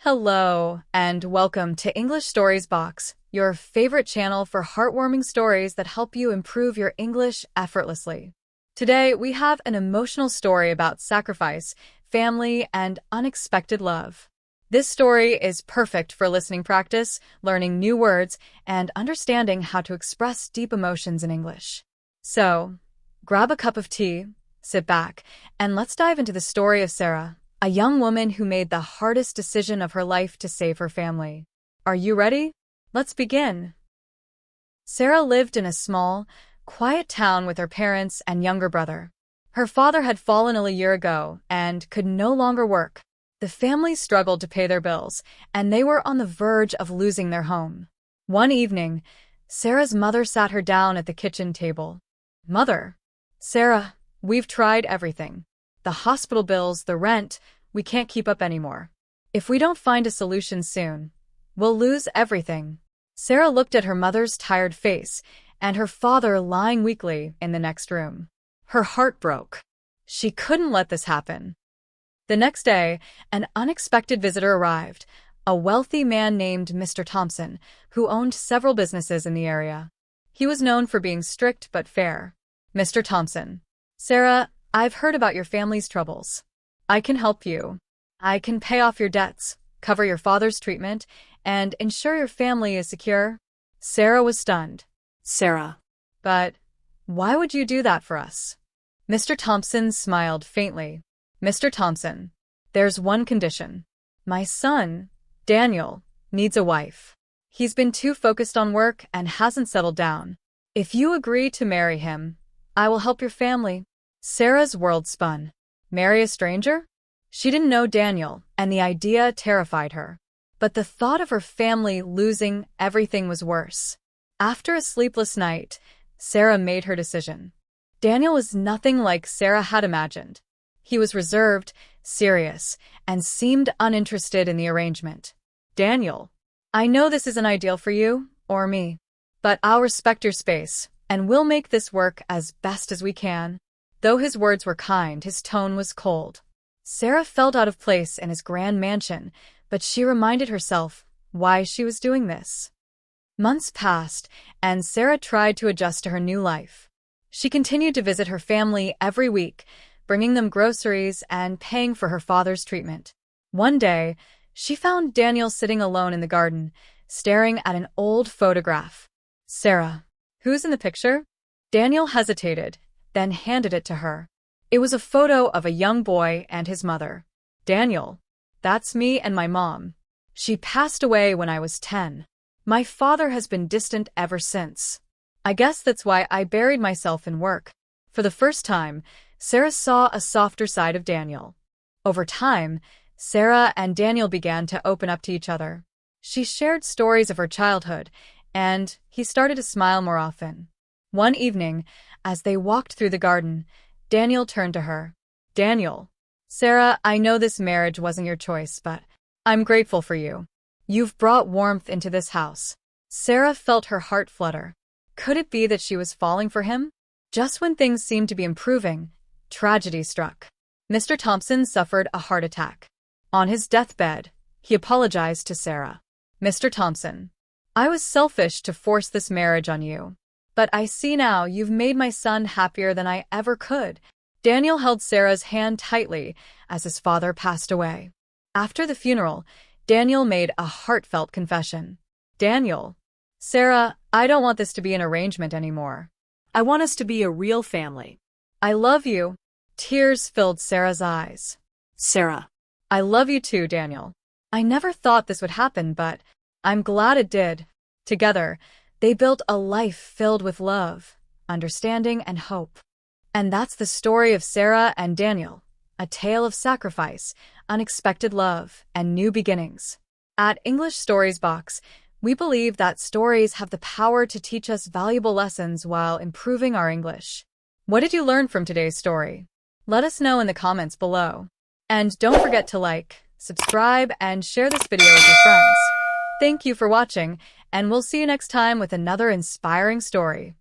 Hello, and welcome to English Stories Box, your favorite channel for heartwarming stories that help you improve your English effortlessly. Today, we have an emotional story about sacrifice, family, and unexpected love. This story is perfect for listening practice, learning new words, and understanding how to express deep emotions in English. So, grab a cup of tea, sit back, and let's dive into the story of Sarah, a young woman who made the hardest decision of her life to save her family. Are you ready? Let's begin. Sarah lived in a small, quiet town with her parents and younger brother. Her father had fallen ill a year ago and could no longer work. The family struggled to pay their bills, and they were on the verge of losing their home. One evening, Sarah's mother sat her down at the kitchen table. "Mother, Sarah, we've tried everything. The hospital bills, the rent, we can't keep up anymore. If we don't find a solution soon, we'll lose everything." Sarah looked at her mother's tired face and her father lying weakly in the next room. Her heart broke. She couldn't let this happen. The next day, an unexpected visitor arrived, a wealthy man named Mr. Thompson, who owned several businesses in the area. He was known for being strict but fair. "Mr. Thompson, Sarah, I've heard about your family's troubles. I can help you. I can pay off your debts, cover your father's treatment, and ensure your family is secure." Sarah was stunned. "Sarah, "But why would you do that for us?" Mr. Thompson smiled faintly. "Mr. Thompson, there's one condition. My son, Daniel, needs a wife. He's been too focused on work and hasn't settled down. If you agree to marry him, I will help your family." Sarah's world spun. Marry a stranger? She didn't know Daniel, and the idea terrified her. But the thought of her family losing everything was worse. After a sleepless night, Sarah made her decision. Daniel was nothing like Sarah had imagined. He was reserved, serious, and seemed uninterested in the arrangement. "Daniel, I know this isn't ideal for you, or me, but I'll respect your space, and we'll make this work as best as we can." Though his words were kind, his tone was cold. Sarah felt out of place in his grand mansion, but she reminded herself why she was doing this. Months passed, and Sarah tried to adjust to her new life. She continued to visit her family every week, bringing them groceries and paying for her father's treatment. One day, she found Daniel sitting alone in the garden, staring at an old photograph. "Sarah, who's in the picture?" Daniel hesitated, then handed it to her. It was a photo of a young boy and his mother. "Daniel, that's me and my mom. She passed away when I was 10. My father has been distant ever since. I guess that's why I buried myself in work." For the first time, Sarah saw a softer side of Daniel. Over time, Sarah and Daniel began to open up to each other. She shared stories of her childhood, and he started to smile more often. One evening, as they walked through the garden, Daniel turned to her. "Daniel, Sarah, I know this marriage wasn't your choice, but I'm grateful for you. You've brought warmth into this house." Sarah felt her heart flutter. Could it be that she was falling for him? Just when things seemed to be improving, tragedy struck. Mr. Thompson suffered a heart attack. On his deathbed, he apologized to Sarah. "Mr. Thompson, I was selfish to force this marriage on you. But I see now you've made my son happier than I ever could." Daniel held Sarah's hand tightly as his father passed away. After the funeral, Daniel made a heartfelt confession. "Daniel, Sarah, I don't want this to be an arrangement anymore. I want us to be a real family." "I love you." Tears filled Sarah's eyes. "Sarah, "I love you too, Daniel. I never thought this would happen, but I'm glad it did." Together, they built a life filled with love, understanding, and hope. And that's the story of Sarah and Daniel, a tale of sacrifice, unexpected love, and new beginnings. At English Stories Box, we believe that stories have the power to teach us valuable lessons while improving our English. What did you learn from today's story? Let us know in the comments below. And don't forget to like, subscribe, and share this video with your friends. Thank you for watching, and we'll see you next time with another inspiring story.